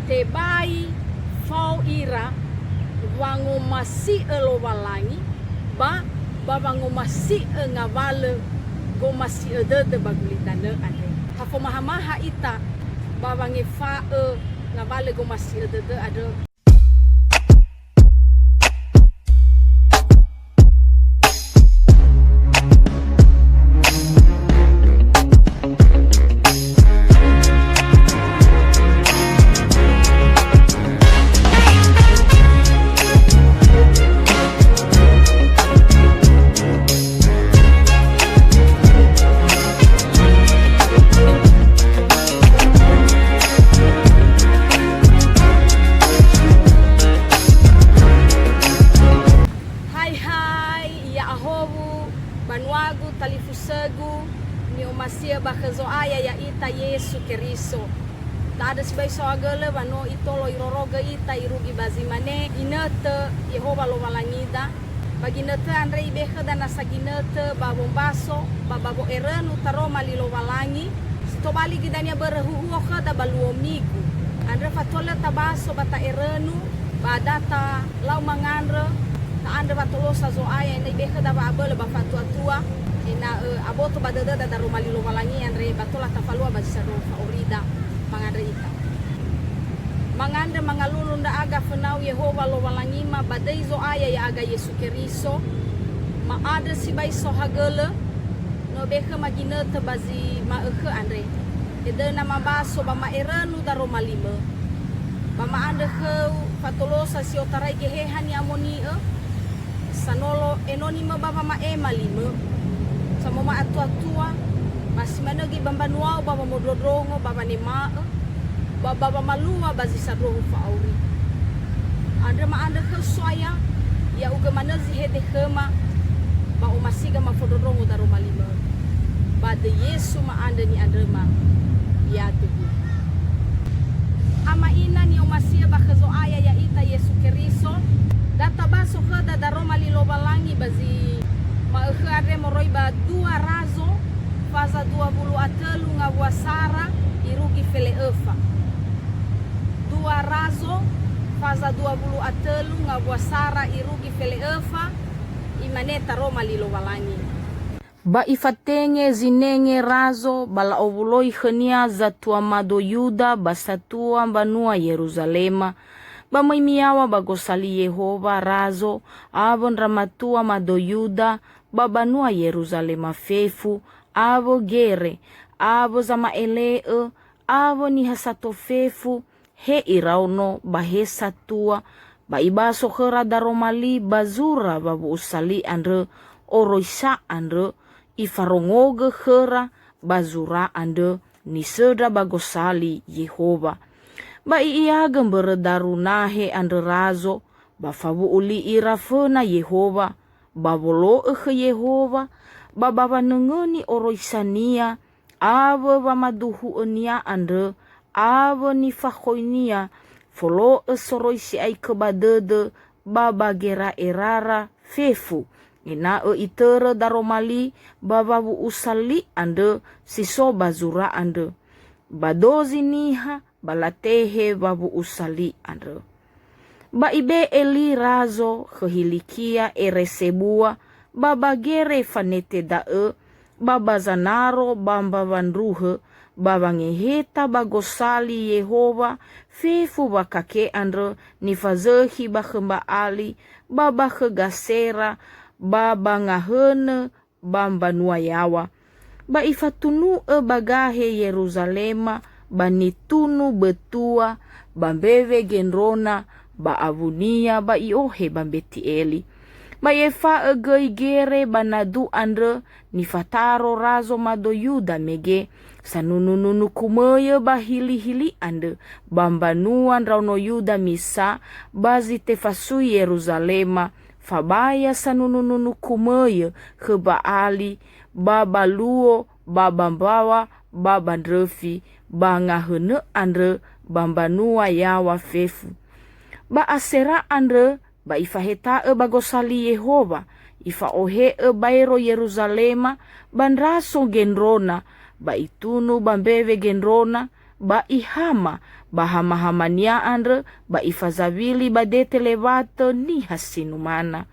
te bai fau ira wango masi elo walangi ba wango masi ngawale go masi de bagulitane ane hafo mahamaha ita ba wange fa ngawale go masi de ade. Banuagu talifusegu ni umasia bakazo aya ya ita Yesu Keriso. Tak ada sebai soagale bano itolo iroroga ita irugi bazimane inete Yehova lo malangida. Bagi nete andre ibeka dan asaginete babon baso bababo erenu taro malilo walangi. Sitobali gidania berehuhuo kada baluo migu. Andre fatola tabaso bata erenu badata lau mangandre. Ta anda batolosa zo aya ina ibeka da babele ba fatua tua ina aboto badada da rumali lo walangi andre batola tafalua bazisaro faorida mangandre ita mangandre mangalulu nda aga fenau Yehova lo walangi ma badai zo aya ya aga Yesu Keriso ma ada si bai so hagele no beka maginete bazi ma andre ede nama baso ba ma erenu da romalime ba ma ande ke fatolosa si otarai gehehan ya amoni sanolo enonima baba ma malime sama ma atua masih managi bambanuao baba modrodrongo baba ni ma baba malua bazi sadrohu fauri andre ma ande ke soya ya uga manazi hede kema ba umasiga ma fodrodrongo daro malime ba de Yesu ma ande ni andre ma ya tubu ama ina ni umasia bakazo aya ya ita Yesu Keriso data baso kada da Roma lilo balangi bazi maekare moroi ba dua razo faza 20 atelu ngawasara irugi fele efa dua razo faza 20 atelu ngawasara irugi fele efa imaneta Roma lilo balangi ba ifatenge zinenge razo bala ovuloi khania za tua mado Yuda basatua banua Yerusalema bamaimiawa bagosali Yehova razo avon ramatua mado Yuda babanua Yerusalema fefu avo gere avo zama elee avo ni hasato fefu he irauno bahesa tua ba ibaso khera daromali bazura babu usali andre oroisa andre ifarongoge khera bazura andre ni sedra bagosali Yehova ba iya gembere darunahe ande razo ba fabu uli irafena Yehova ba bolo Yehova ba baba nengeni oroisania ave ba maduhu enia ande ave ni fakoinia folo soroisi ai kebadede ba bagera erara fefu ina itere daromali ba babu usali ande siso bazura ande badozi niha balatehe babu usali andre ba ibe eli razo kehilikia eresebua baba gere fanete dae baba zanaro bamba vanruhe baba ngeheta bagosali Yehova fefu bakake andre nifazehi bakhemba ali baba kegasera baba ngahene bamba nuayawa ba ifatunu bagahe Yerusalema banitunu betua bambeve genrona ba avunia ba iohe bambeti eli ba yefa gere banadu andre ni fataro razo mado Yuda mege sanunununu kumoye ba hili ande bambanuan rauno Yuda misa bazi tefasu Yerusalema fabaya sanunununu kumoye kheba ali baba luo baba mbawa baba ndrefi ba ngahene andre bambanua yawa fefu ba asera andre ba ifaheta bagosali Yehova ifa ohe bairo Yerusalema banraso genrona ba itunu bambeve genrona ba ihama bahama-hamania andre ba ifazavili badete levate ni hasinumana.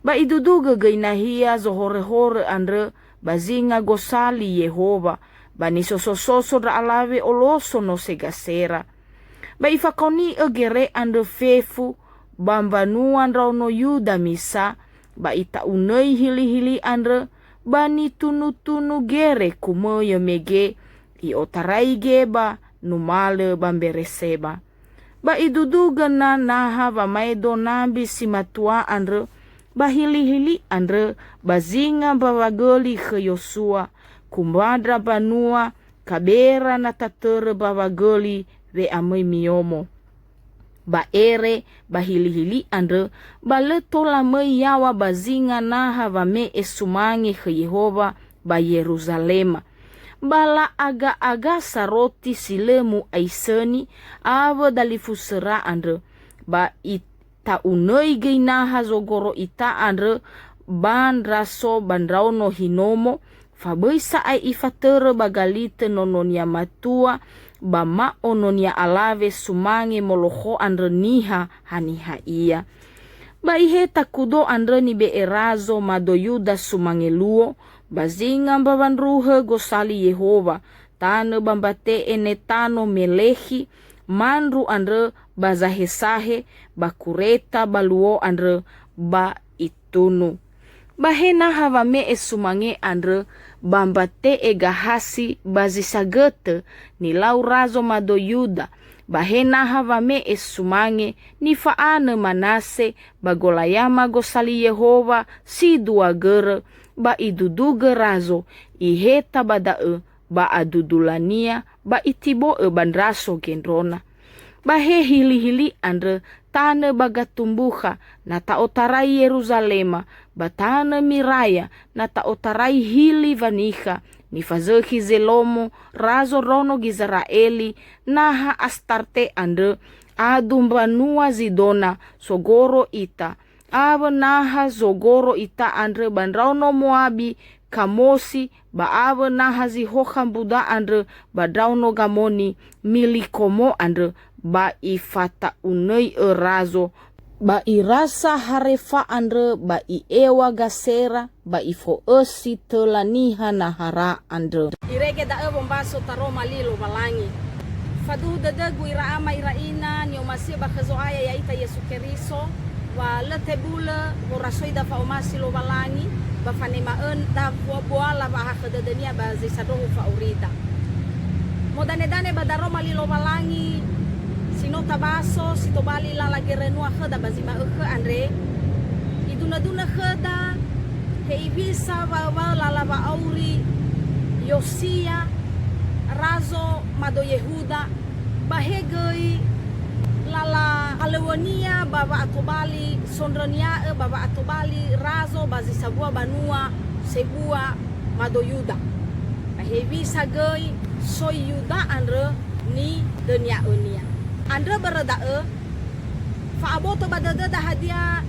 Ba iduduga gainahia zohore-hore andre bazinga gosali Yehova ba nisosososo ra alave oloso no segasera. Ba ifakoni egere andre fefu bambanuan rauno Yuda misa ba ita unei hili-hili andre ba ni tunu-tunu gere kumoyo mege i otarai geba numale bambereseba. Ba iduduga na naha va maido nambi simatua andre ba hili-hili andre bazinga bawagoli ke Yosua kumbadra banua kabera na tatere bawagoli ve amai miomo. Ba ere ba hili-hili andre ba leto lamai yawa bazinga naha va me esumange ke Yehova ba Yerusalema. Bala aga-aga saroti silemu aiseni ava dalifusera andre ba ita unei geinaha zogoro ita andre ban raso bandrauno hinomo fabeisa ai ifatere bagalite nononia matua ba ma ononia alave sumange moloho andre niha haniha ia. Ba iheta kudo andre ni be erazo madoyuda sumange luo bazinga mbavandruhe gosali Yehova tane bambate enetano melehi mandru andre bazahesahe bakureta baluo andre ba itunu. Bahena havame esumange andre bambate egahasi bazisagete ni laurazo madoyuda. Bahena havame esumange ni faane manase bagolayama gosali Yehova si dua gere ba iduduge razo iheta badae ba adudulania ba itibo bandraso gendrona. Ba he hili-hili andre tane bagatumbuha na taotarai Yerusalema ba tane miraya na taotarai hili vaniha ni fazehi zelomo razo rono Gizraeli naha Astarte andre adumbanua zidona sogoro ita ava naha zogoro ita andre bandrauno Moabi kamosi ba ava naha zihoham buda andre badrauno gamoni milikomo andre ba ifata unei erazo ba irasa harefa andre ba iewa gasera ba ifo esi telaniha nahara andre irege da bombaso taroma lilo balangi fadu dadegu ira ama ira ina ni omasi bakazoaya ya ita Yesu Keriso wa letebula borasoi da faumasi lo balangi ba fanemaen da boala ba hakadadania ba zisadohu faurita modane-dane ba daroma lilo balangi sinota baso sitobali lala gerenua khada bazima andre iduna-duna khada heibisa wa lala ba auri Yosia razo mado Yehuda bahegei lala alewania baba atobali sondronia baba atobali razo bazi sabua banua sebua mado Yuda bahebisa gei soy Yuda andre ni dunia unia andre berada fa aboto badada da hadia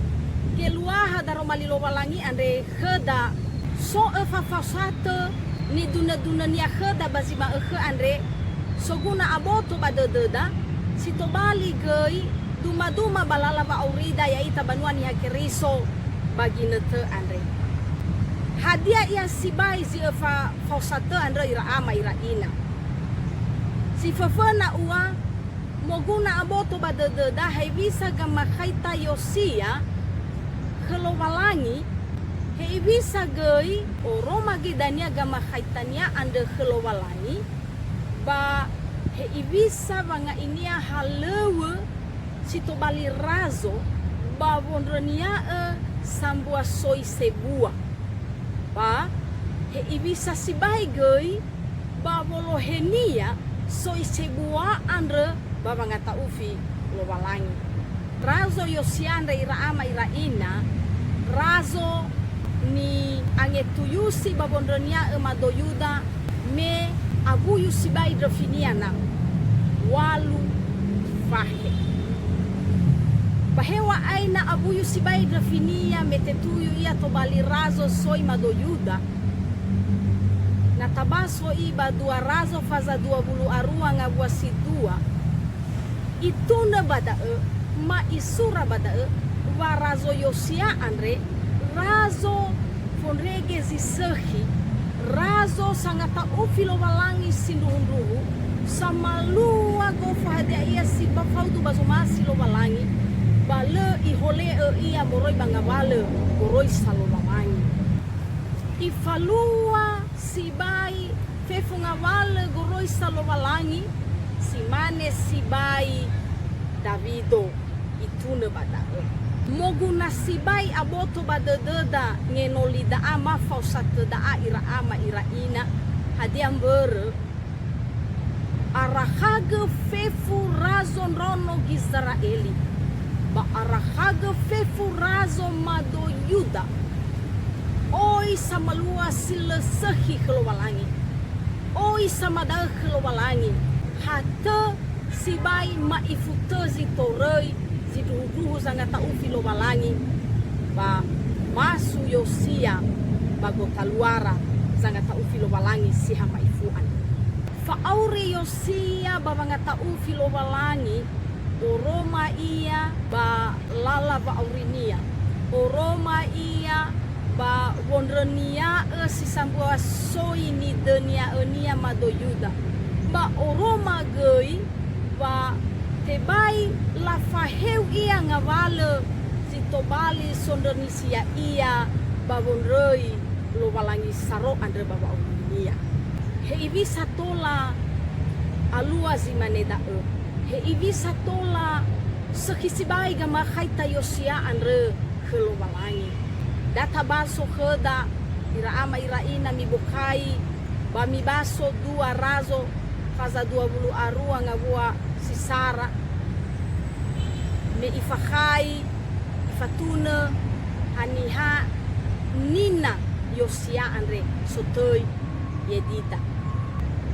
keluaha daromalilo walangi andre kheda so fa fasate ni duna-duna nia kheda bazima andre soguna aboto badada sitobali gei duma-duma balala ba aurida ya ita banuan ya Keriso bagi nete andre hadia ia sibai zi fa fasate andre ira ama ira ina si fafana ua moguna aboto badada haibisa gama khaita Yosia khelowalangi haibisa gei oroma gidania gama khaitania ande khelowalangi ba haibisa banga inia halewe sitobali razo ba wondronia sambua soi sebua ba haibisa sibai gei ba wolohenia soi sebua andre baba ngata ufi lo walangi razo Yosianda ira ama ira ina razo ni angetuyusi babondronia emado Yuda me abu yusibai drafiniana walu fahe bahewa aina abu yusibai drafinia metetuyu ia tobali razo soi mado Yuda na tabaso iba dua razo faza 20 arua ngabua sidua itu na bada ma isura bada warazo Yosia andre razo fonrege zisehi razo sangata ufilo walangi sinduhunduhu sama lua go fahadia ia si bafaudu bazomasi lo walangi bale ihole ia moroi bangawale moroi salo walangi ifalua si bai fefunga wale goroi salo walangi si mane si bai Davido itu ne bada moguna si bai aboto bada deda ngenoli da ama fausat da ira ama ira ina hadiam ber arahaga fefu razon rono Gizraeli ba arahaga fefu razon mado Yuda oi samalua sila sehi kelualangi oi samada kelualangi hata si bai maifutezi torei ziduhuduhu zangata ufilo walangi ba masu Yosia bago taluara zangata ufilo walangi si hama ifuan fa aure Yosia ba ngata ufilo walangi oroma ia ba lala ba aurinia oroma ia ba wondrenia si sambua soini denia enia mado Yuda ba oroma gei ba tebai la faheu ia ngawale zitobali sondernisia ia babonrei lo walangi saro andre baba unia he ibi satola alua zimaneda he ibi satola sekisibai gama khaita Yosia andre khelo walangi data baso kheda ira ama ira ina mibukai ba mi baso dua razo faza 20 arua ngabua si Sara me ifakai ifatuna haniha nina Yosia andre sotoi yedita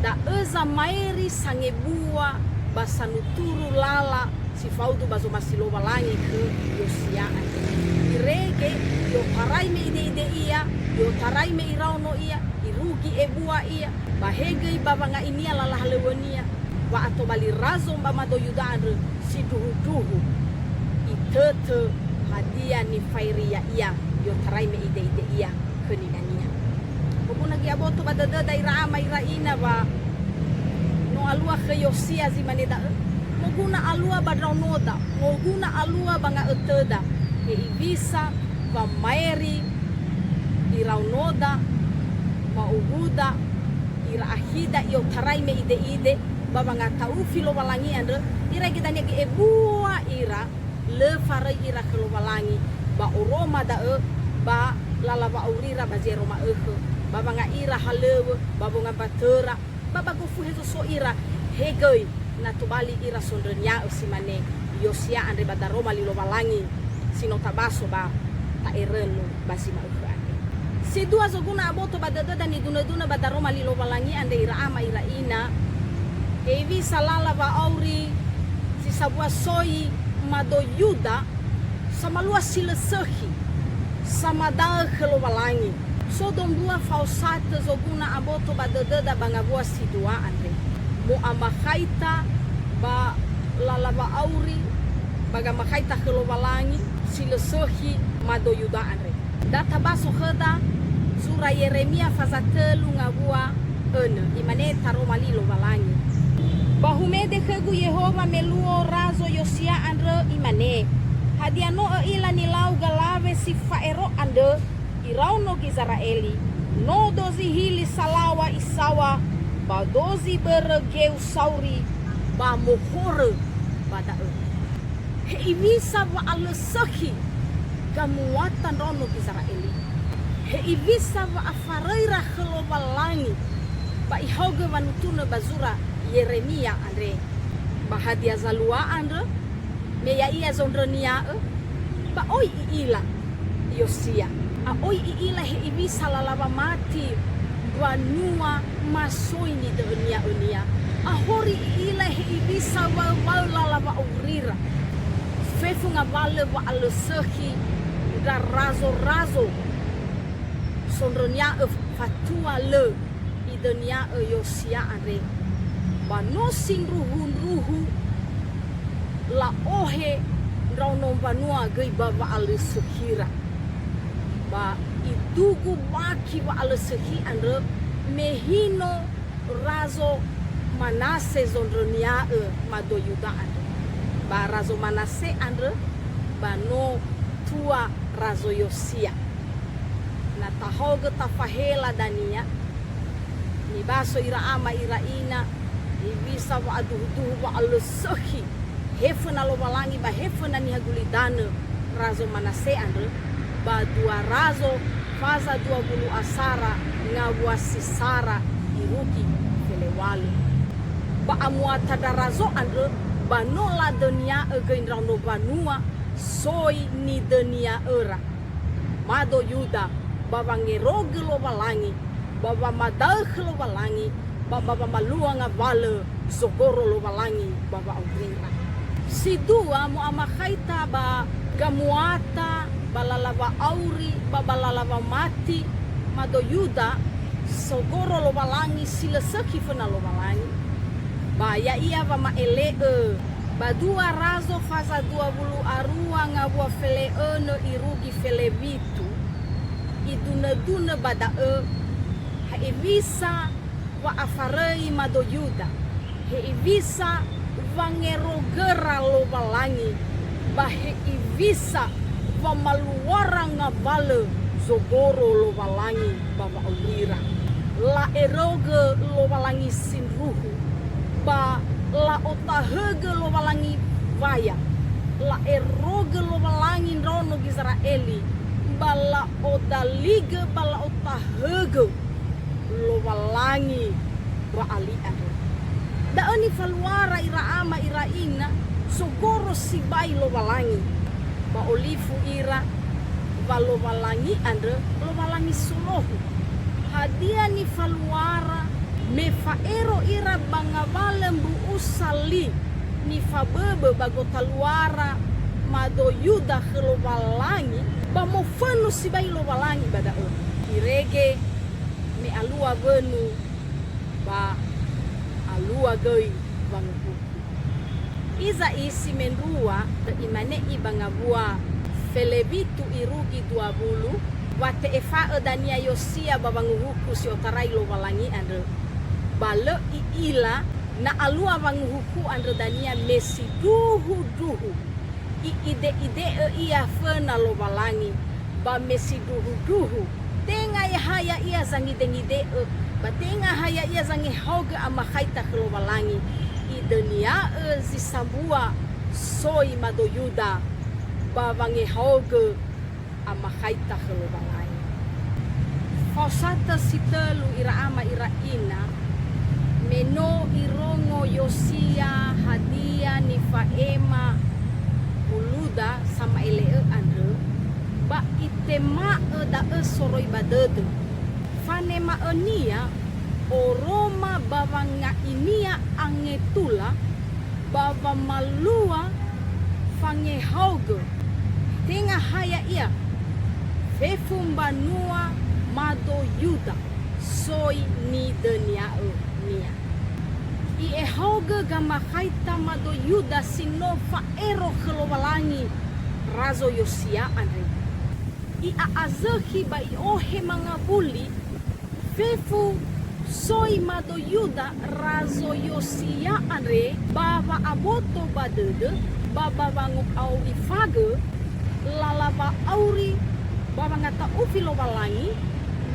da eza maeri sangebua basanuturu lala si faudu bazo masilo walangi ke Yosia andre irege yo tarai me ide ia yo tarai me irauno ia irugi ebua ia bahege babanga inia lala halewania wa ato bali razo mbamado Yuda andre si duhu itete hadia ni fairia ia yo tarai me ide ia keninania bubuna gi aboto badada daira ama ira ina ba no alua ke Yosia zimaneda moguna alua badraunoda moguna alua banga eteda e ibisa va maeri iraunoda ma uguda ira ahida yo tarai me ide babanga tau filo walangi andre ira gidania ge ebua ira le fara ira kelo walangi ba oroma da ba lala ba aurira ba jeroma babanga ira halewe babonga batera baba go fuhezo so ira hegoi na tubali ira sondrenya usimane Yosia andre bada Roma lilo walangi sino tabaso ba ta erenu basima ane si dua zoguna aboto badada dan iduna bada Roma lilo walangi ande ira ama ira ina evi salala ba auri si sabua soi mado Yuda sama lua silesehi sama da khelo walangi so dom dua falsate zoguna aboto badada da bangabua si dua ande mo amakhaita ba lala ba auri baga makhaita khelo walangi silesehi mado Yuda andre data baso kheda sura Yeremia fazatelu ngabua imane taroma lilo walangi bahumede khegu Yehova meluo razo Yosia andre imane hadiano ila nilau galave si faero ande irauno Gizraeli no dozi hili salawa isawa ba dozi bergeu sauri ba mohore bada he ibisa wa alesaki gamuatan rono Gizraeli he ibisa wa afaraira khelo walangi ba ihoge wanutuna bazura Yeremia andre bahadia zalua andre meya ia zondrenia ba oi ila Yosia a oi ila he ibisa lalaba mati wanua masoini de unia a hori ila he ibisa wa lalaba urira fefu ngabale wa aleseki da razo sondronia fatua le idenia Yosia andre ba no sing ruhu la ohe rauno banua gei baba ale sekira ba idugu baki wa ale seki andre mehino razo Manase zondronia mado Yuda andre ba razo Manase andre bano tua razo Yosia na tahoga tafahela dania ni baso ira ama ira ina ni bisa wa aduhu wa alusohi hefuna lo walangi ba hefuna ni hagulidana razo Manase andre ba dua razo faza dua bulu asara ngabua sisara iruki felewalu ba amuata darazo andre ba nola dunia again rauno banua soi ni dunia era mado Yuda baba ngeroge lo walangi baba madal lo walangi baba maluang vale sogoro lo walangi baba augrira si dua mo amakaita ba gamuata balalava auri babalalava mati mado Yuda sogoro lo walangi sila seki fena lo walangi ba ya ia va ma ele ba dua razo faza dua bulu arua ngabua fele no irugi fele vitu iduna bada ha evisa wa afarei mado Yuda he evisa vangerogera lo walangi ba he evisa va maluara ngavale zogoro lo walangi baba ulira la eroge lo walangi sinruhu ba la otahege lo walangi vaya la eroge lo walangi rono Israeli bala odalige bala otahege lo walangi wa alian da ani faluara ira ama ira ina sogoro sibai lo walangi ba olifu ira ba lo walangi andre lo walangi sulohu hadia ni faluara me faero ira bangavale mbu usali ni fabebe bagota luara mado Yuda khelo walangi ba mo fanu sibai lo walangi bada irege me alua venu ba alua gei bangu iza isi mendua te imane ibangavua felebitu irugi 20 wate efa dania Yosia babanguhuku si otarai lo walangi andre bale ila na alua banguhuku andre dania mesi duhu i ide ia fena lo walangi ba mesi duhu tenga ya haya ia zangi dengide ba tenga haya ia zangi hoga ama khaita lo walangi i dunia zisambua soi mado Yuda ba vangi hoga ama khaita lo walangi fausata sitelu ira ama ira ina meno irongo Yosia hadia ni faema buluda sama ele andre ba itema da soroi badede fanema enia oroma bavanga inia angetula bava malua fange hauge tenga haya ia fefumbanua mado Yuda soi ni denia nia i hauge gama kaita mado Yuda sinofa ero kelowalangi razo Yosia andre i aazeki ba i ohe mangabuli fefu soi mado Yuda razo Yosia andre bava aboto badede baba bangu au ifage lalava auri baba ngata ufilo walangi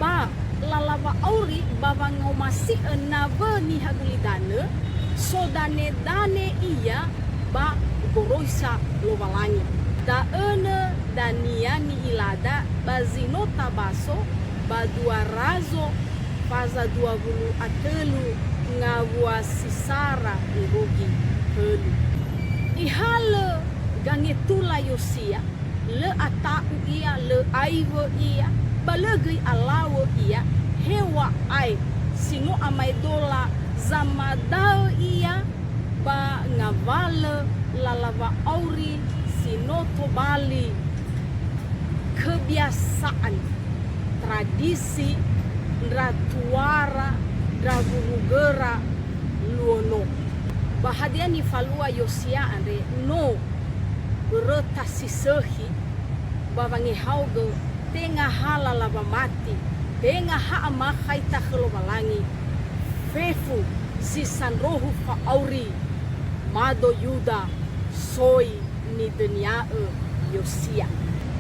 ba lalava auri baba ngomasi enave ni hagulidane so dane iya ba goroisa lo walangi da ene dania ni ilada bazino tabaso ba dua razo faza 20 atelu ngavua sisara irugi helu ihale gangetula Yosia le atau ia le aivo ia balegi alawo ia hewa ai sino amai dola zamadao ia ba ngavale lalava auri sinoto bali kebiasaan tradisi ratuara dravurugera luono bahadia ni falua Yosia andre no bereta sisehi babangi hauge tenga halala mati tenga ha amakai ta balangi fefu si sanrohu fa auri mado Yuda soi ni dunia Yosia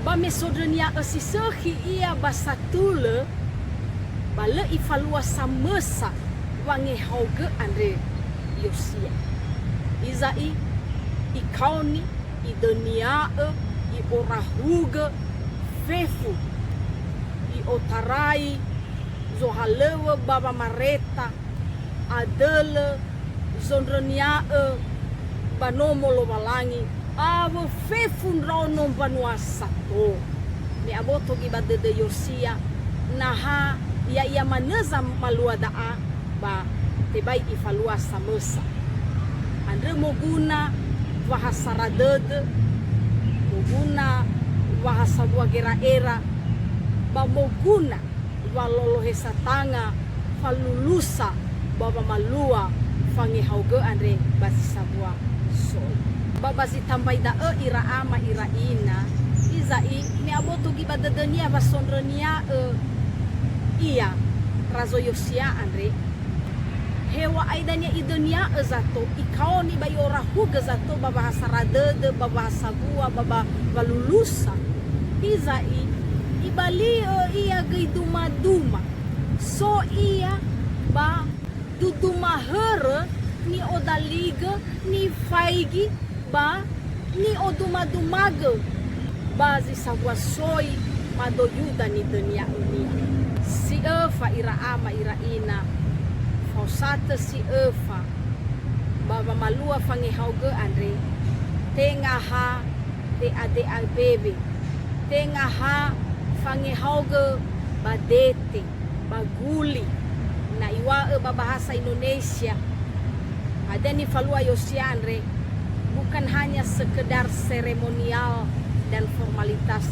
ba mesodenia sisehi ia basatule bale ifalua samesa wangi hauge andre Yosia izai ikauni i dunia i orahuga fefu i otarai zohalewa baba mareta adele zonrenia banomo lo balangi avo fefu nrono banuasa to ni aboto gibade de Yosia naha ia maneza malua daa ba tebai ifalua samesa andre moguna bahasa radede moguna bahasa buagera era ba moguna walolohe satanga falulusa baba malua fangi hauge andre basi sabua so baba si tambai da ira ama ira ina izai mi aboto gibadadania basondrenia iya razo Yosia andre hewa aidanya idunia zato ikaoni bayora huga zato babahasa radede babahasa bua baba balulusa izai ibali iya gaiduma-duma so iya ba duduma here ni odaliga ni faigi ba ni oduma-dumaga bazi sabwa soi mado Yuda ni dunia ini si Eva ira ama ira ina fausata si Eva baba malua fangi hauge andre tenga ha te ade bebe tenga ha fangi hauge badete baguli na iwa bahasa Indonesia ada ni falua Yosia andre bukan hanya sekedar seremonial dan formalitas,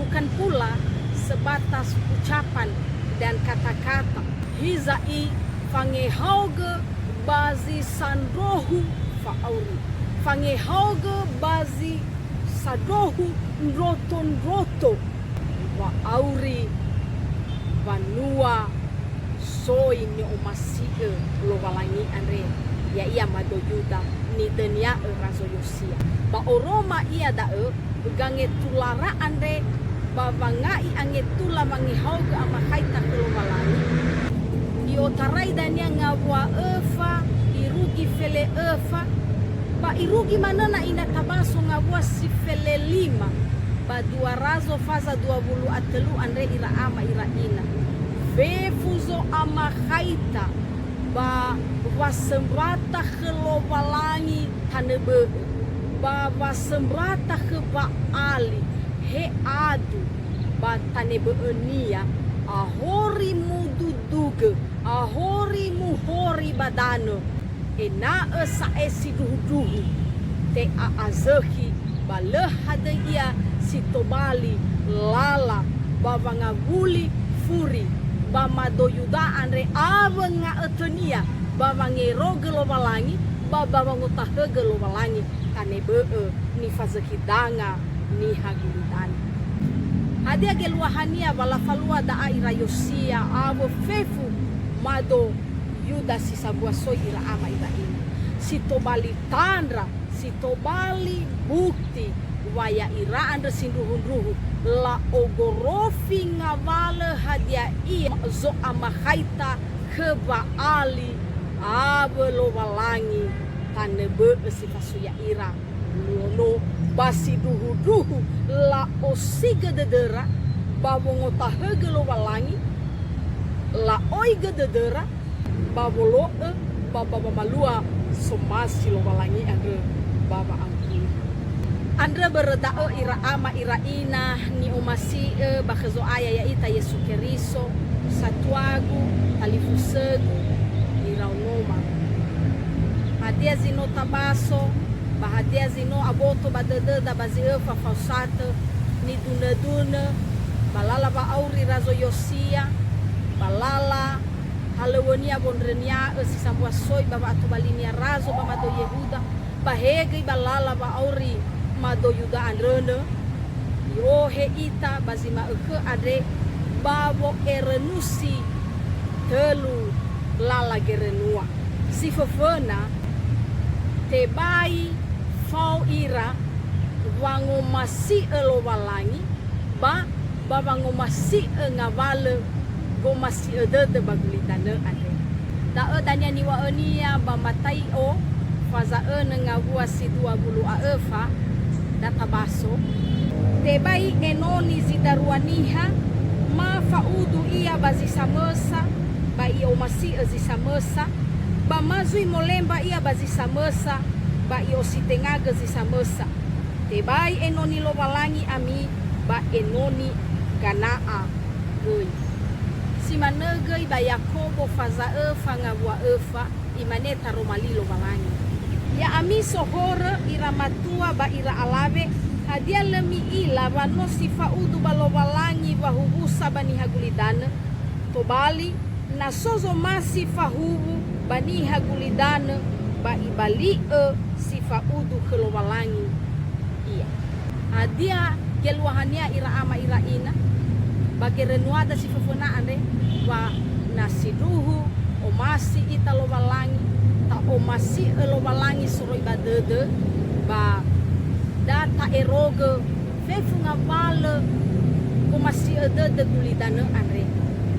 bukan pula sebatas ucapan dan kata-kata. Hizai fangehauge bazi sanrohu fa'auri, fangehauge bazi sadohu nroton-roto wa auri vanua soi ni umasie lo walangi andre ya ia mado Yuda ni denia razo Yosia ba oroma ia da gange tulara andre babangai ange tula mangihauge ama kaita lo walangi di otarai dania ngabwa Eva irugi fele Eva ba irugi manana ina tabaso ngabwa si fele 5 ba dua razo faza 20 atelu andre ira ama ira ina vefuzo ama kaita ba wasembrata kelobalangi tanebe ba wasembrata ke baali he adu ba tanebe enia ahori mududuge ahori muhori badano ena esa esi duhu te aazehi ba lehade ia sitobali lala ba vangaguli furi ba mado Yuda andre awenga etenia ba vangeroge lo balangi ba bangotahege lo balangi kanebe ni fazekidanga ni hagilitani hadia geluahania bala falua da aira Yosia avo fefu mado Yuda sisabua so ira ama ira ini sitobali tandra sitobali bukti waya ira andre sinduhunduhu la ogorofi ngavale hadia ia zo amakaita ke baali abelo walangi tanebe sifasuya ira lono basi duhu la osiga dedera babongota hegelo walangi la oiga dedera babolo baba malua somasi lo walangi andre baba angki andre beredao ira ama ira ina ni umasi bakezo aya ya ita Yesu Keriso satuagu talifusegu ira noma hadia zino tabaso bahadia zino aboto badede da bazi fa falsata ni duna balala ba auri razo Yosia balala halawania bondrenia si sambua soi baba ato balinia razo ba mado Yehuda bahege balala ba auri mado Yuda andrene yo he ita bazima ke ade babo erenusi telu lala gerenua si fofona te bai fau ira wango masi elo walangi ba wango masi ngavale go masi de bagulitane ade da danya niwa enia ba matai o faza ngavua si 20 aefa data baso te bai enoni zidaruaniha ma faudu ia bazi samesa ba ia masi zisamesa ba mazui molemba ia bazi samesa ba io sitengaga zisamesa te bai enoni lo walangi ami ba enoni ganaa goi si manegei ba Yakobo faza efa ngavua efa imaneta romalilo walangi ya ami sohore ira matua ba ira alave hadia lemi ila ba no si faudu ba lo walangi ba hubusa bani hagulidana to bali na sozo masi fahubu bani hagulidana ba ibali si faudu khelo walangi iya adia geluahania ira ama ira ina bagi renuada si fofona ande wa nasiduhu o masi ita lo walangi ta o masi lo walangi suro ibadede ba data eroge fefu ngavale ko masi de gulidana ande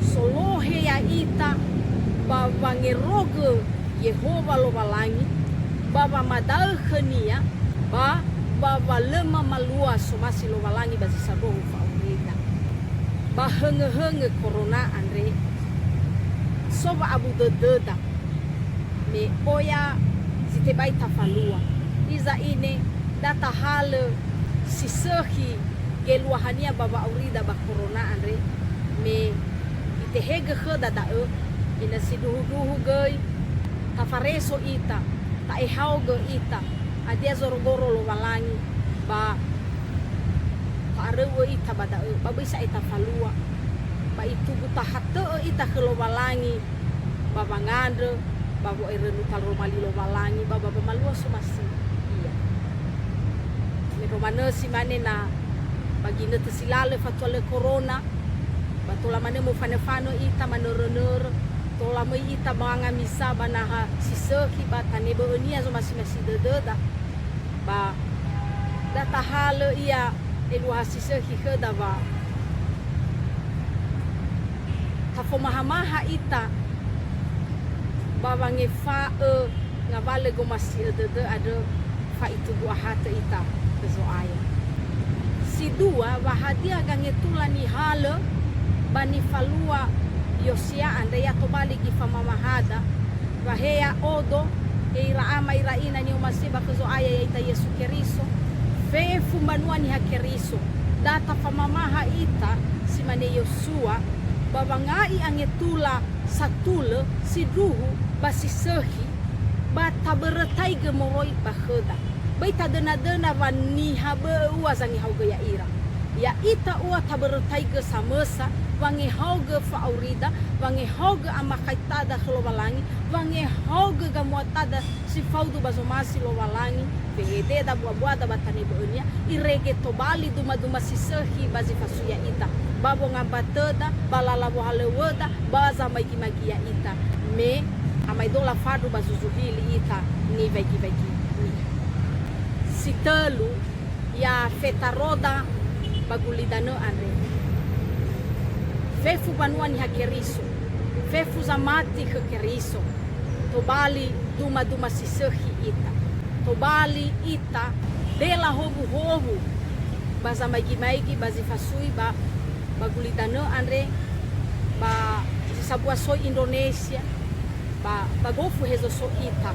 solohe ya ita ba wangeroge Yehova lo walangi baba madal khania ba baba lema malua somasi lo walangi basi sabohu faurida ba henge corona andre soba abu dededa me oya zite baita falua iza ine data hale sisehi geluahania baba aurida ba corona andre me ite hege khada da ina siduhu gei tafareso ita ta ehauge ita adia zorogoro lo walangi ba parewe ita bada ba bisa ita falua ba itu buta hatte ita khelo walangi ba bangande ba bo erenu tal romali lo walangi ba malua sumasi iya me romane si manena bagi nete silale fatwale corona ba tola mane mo fane ita manerenere tola mai ita banga misa banaha siseki batane bo nia zo masih dededa ba data hale ia elu siseki kheda ba ta fomahamaha ita ba wange fa ngavale go masih dede ada fa itu gua hata ita bezo aya si dua wahadia gange tulani hale bani falua Yosia anda ya tobali gifa mamahada wahea odo ira ama ira ina ni umasiba kuzo aya ya ita Yesu Keriso fefu manuani ha Keriso data famamaha ita simane Yosua babangai angetula satule siduhu basi sehi bata beretai gemoroi bakheda baita dena vani habe uazangi hauga ya ira ya ita ua taberetai ge samesa wange hauge faurida wange hauge amakaitada khlo walangi wange hauge gamuatada si faudu bazomasi lo walangi vehede da buada batani bonya irege tobali duma sisehi bazi fasuya ita babo ngabateda balala bohaleweda baza magi ya ita me amai dola fadu bazuzuhili ita ni vegi sitelu ya fetaroda bagulidano andre fefu banuani ha Keriso fefu zamati ke Keriso tobali duma sisehi ita tobali ita bela hobu baza maigi bazi fasui ba bagulidano andre ba sabua so Indonesia ba bagofu hezo so ita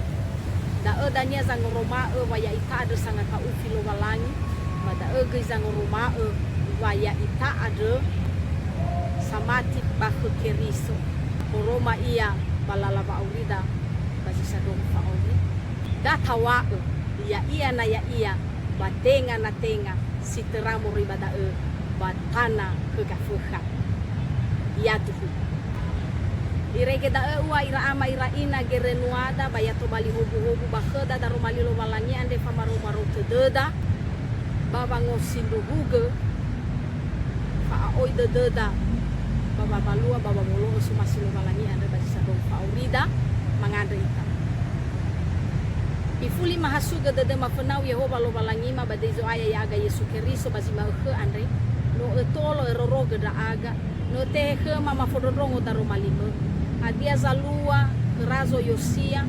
da dania zang Roma waya ita ada sangat ka ufilo walangi ba da ge zang Roma waya ita ada samati bahu Keriso Roma ia balala ba aurida basi sadong fa auri datawa ia na ia batenga na tenga siteramu ribada batana kegafuha ia tuhu Irege da ewa ira ama ira ina gerenuada bayato bali hobu-hobu bakheda da romali lo walangi ande famaro-maro tededa baba ngosindu huge fa oi dededa baba balua baba molo sumasi lo walangi ande basi sado faurida mangande ita ifuli mahasuga dede mafenau Yehova lo walangi ma badezo aya yaga Yesu Keriso basi mahe andre no etolo eroroge da aga no tehe mama fododrongo da romali adia zalua razo Yosia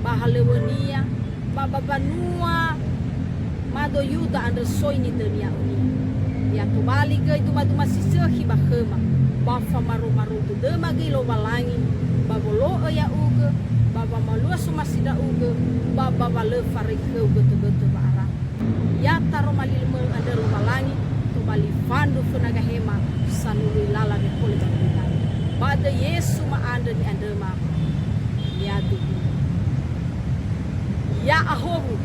bahalewania baba banua mado yuda ande soini dunia unia ya to bali ke itu madu masisihi bahema bafa maru-maru tu dema gilo balangi babolo ya uge baba malua sumasida uge baba bale farike uge tu bara ya taro malilme ande balangi to bali fandu funaga hema sanulu lala ni kole bangita pada Yesu ma anda ni anda ma ya tu ya ahobu